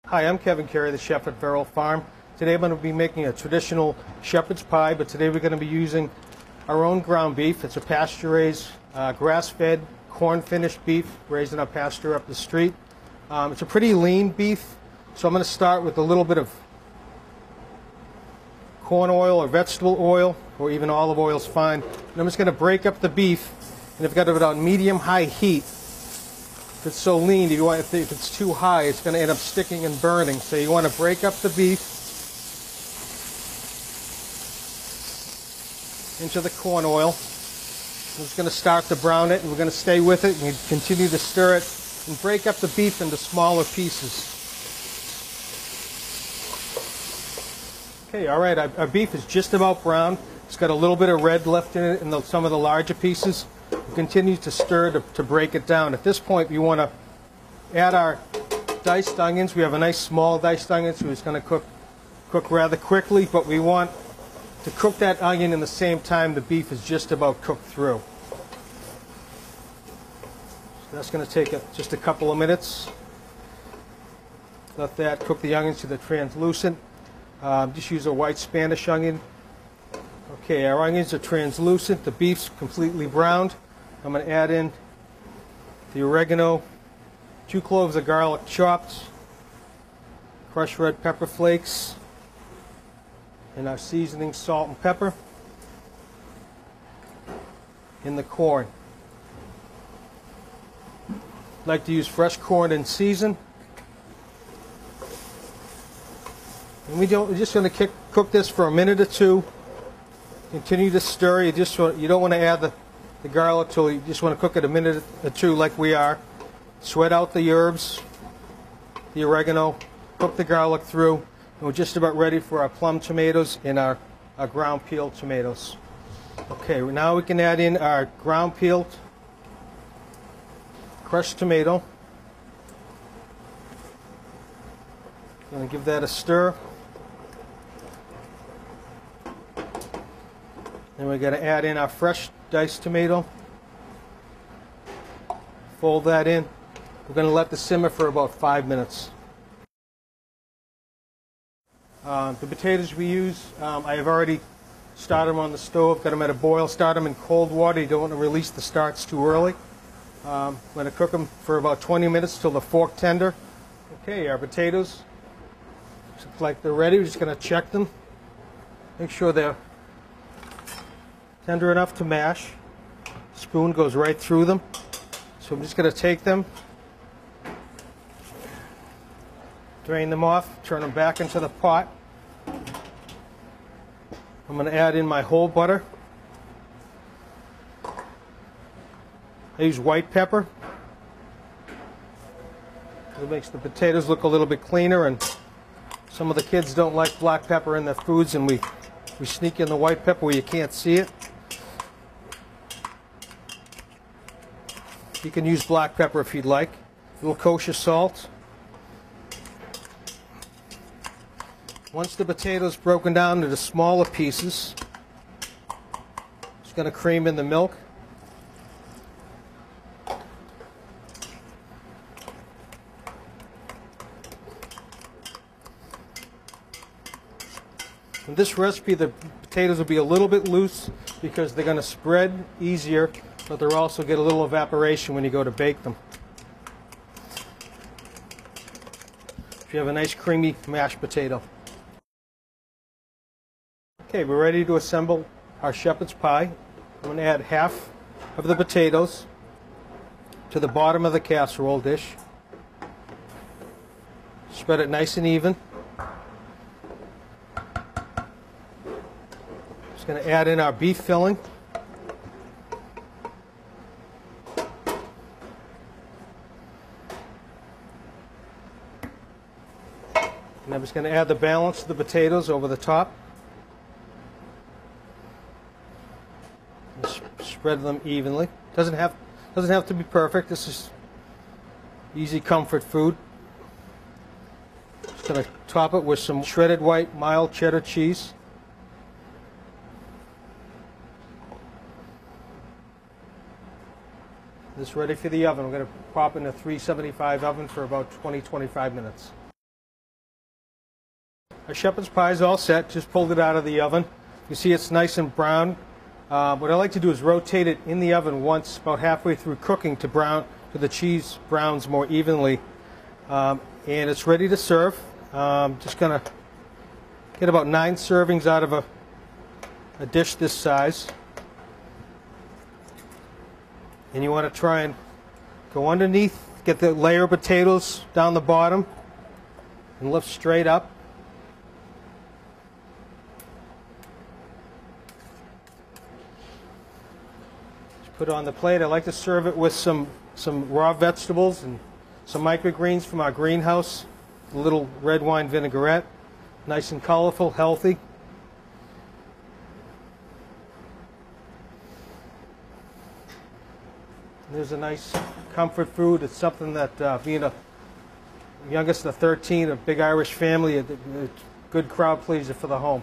Hi, I'm Carey, the chef at Verrill Farm. Today I'm going to be making a traditional shepherd's pie, but today we're going to be using our own ground beef. It's a pasture-raised, grass-fed, corn-finished beef raised in our pasture up the street. It's a pretty lean beef, so I'm going to start with a little bit of corn oil or vegetable oil, or even olive oil is fine. And I'm just going to break up the beef, and I've got it on medium-high heat. If it's so lean, if it's too high, it's going to end up sticking and burning. So you want to break up the beef into the corn oil. I'm just going to start to brown it, and we're going to stay with it, and we continue to stir it and break up the beef into smaller pieces. Okay, all right, our beef is just about brown. It's got a little bit of red left in it in some of the larger pieces. We continue to stir to break it down. At this point, we want to add our diced onions. We have a nice small diced onion, so it's going to cook rather quickly, but we want to cook that onion in the same time the beef is just about cooked through. So that's going to take just a couple of minutes. Let that cook the onions to the translucent. Just use a white Spanish onion. Okay, our onions are translucent. The beef's completely browned. I'm going to add in the oregano, 2 cloves of garlic chopped, crushed red pepper flakes, and our seasoning, salt and pepper, in the corn. Like to use fresh corn in season. And we're just going to cook this for a minute or two. Continue to stir. You don't want to add the garlic till you just want to cook it a minute or two like we are. Sweat out the herbs, the oregano, cook the garlic through, and we're just about ready for our plum tomatoes and our ground peeled tomatoes. Okay, now we can add in our ground peeled crushed tomato. Going to give that a stir. Then we're going to add in our fresh diced tomato. Fold that in. We're going to let this simmer for about 5 minutes. The potatoes we use, I have already started them on the stove, got them at a boil. Start them in cold water. You don't want to release the starch too early. I'm going to cook them for about 20 minutes till they're fork tender. Okay, our potatoes look like they're ready. We're just going to check them. Make sure they're tender enough to mash. Spoon goes right through them. So I'm just going to take them, drain them off, turn them back into the pot. I'm going to add in my whole butter. I use white pepper. It makes the potatoes look a little bit cleaner, and some of the kids don't like black pepper in their foods, and we sneak in the white pepper where you can't see it. You can use black pepper if you'd like. A little kosher salt. Once the potatoes broken down into smaller pieces, just going to cream in the milk. In this recipe, the potatoes will be a little bit loose because they're going to spread easier, but they'll also get a little evaporation when you go to bake them. So you have a nice creamy mashed potato. Okay, we're ready to assemble our shepherd's pie. I'm going to add half of the potatoes to the bottom of the casserole dish. Spread it nice and even. Just going to add in our beef filling. And I'm just going to add the balance of the potatoes over the top. And spread them evenly. Doesn't have to be perfect. This is easy comfort food. Just going to top it with some shredded white mild cheddar cheese. This is ready for the oven. We're going to pop in a 375 oven for about 20-25 minutes. Our shepherd's pie is all set. Just pulled it out of the oven. You see it's nice and brown. What I like to do is rotate it in the oven once, about halfway through cooking, to the cheese browns more evenly. And it's ready to serve. Just gonna get about 9 servings out of a dish this size. And you want to try and go underneath, get the layer of potatoes down the bottom, and lift straight up. Just put it on the plate. I like to serve it with some raw vegetables and some microgreens from our greenhouse. A little red wine vinaigrette. Nice and colorful, healthy. There's a nice comfort food. It's something that, being a youngest of 13, a big Irish family, a good crowd pleaser for the home.